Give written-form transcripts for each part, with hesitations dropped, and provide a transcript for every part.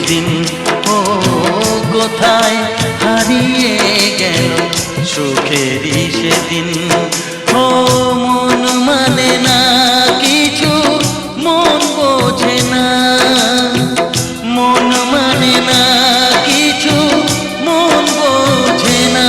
সেদিন, ও কোথায় হারিয়ে গেল সুখেরই সেদিন। ও মন মানে না কিছু, মন বোঝে না, মন মানে না কিছু, মন বোঝে না।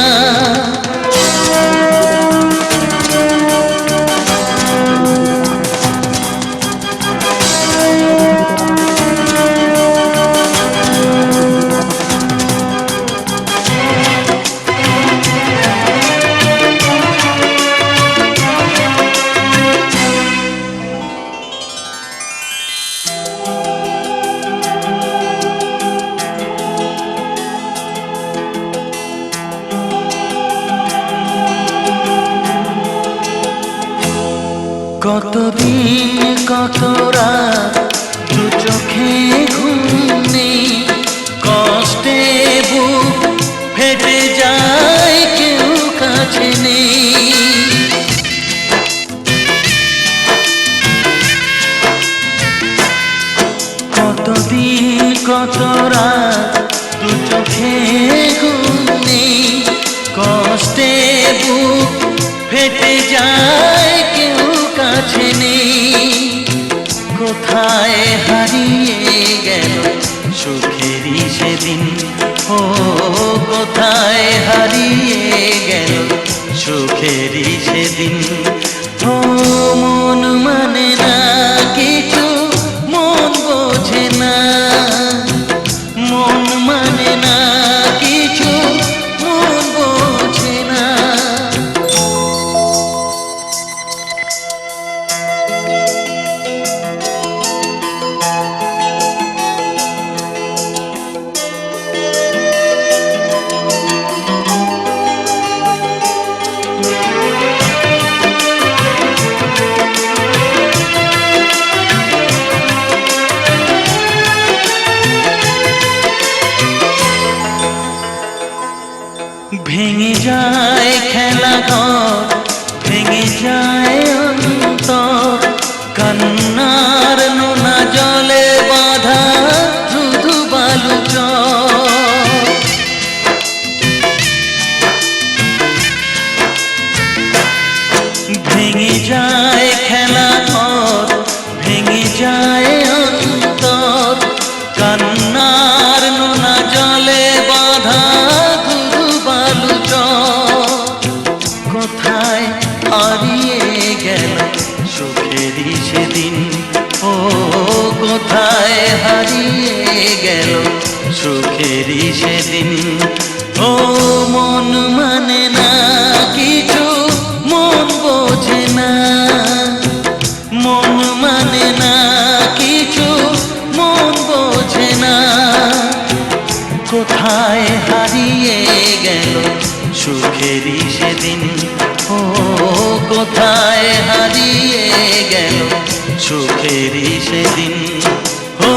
কতদিন কত রাত দু চোখে ঘুম নেই, কষ্টে বুক ফেটে যায় কেউ কাছে নেই। কতদিন কত রাত দু চোখে ঘুম নেই, কষ্টে বুক ফেটে যায় কেউ কাছে নেই। কোথায় হারিয়ে গেল সুখেরই সেদিন, ও কোথায় হারিয়ে গেল সুখেরই সেদিন। ও মন মানে না কিছু, মন বোঝে না, মন মানে না কিছু, মন বোঝে না। ভেঙে যায় খেলাঘর, ভেঙে যায় অন্তর, কান্নার নোনা জলে বাঁধা ধুধু বালু চর। ভেঙে যায় খেলাঘর, ভেঙে যায় অন্তর, কান্নার নোনা জলে বাঁধা কোথায় হারিয়ে গেল সুখেরই সেদিন, ও কোথায় হারিয়ে গেল সুখেরই সেদিন। ও মন মানে না কিছু, মন বোঝে না, মন মানে না কিছু, মন বোঝে না। কোথায় হারিয়ে গেল সুখেরই সেদিন, ও কোথায় হারিয়ে গেল সুখেরই সেদিন। ও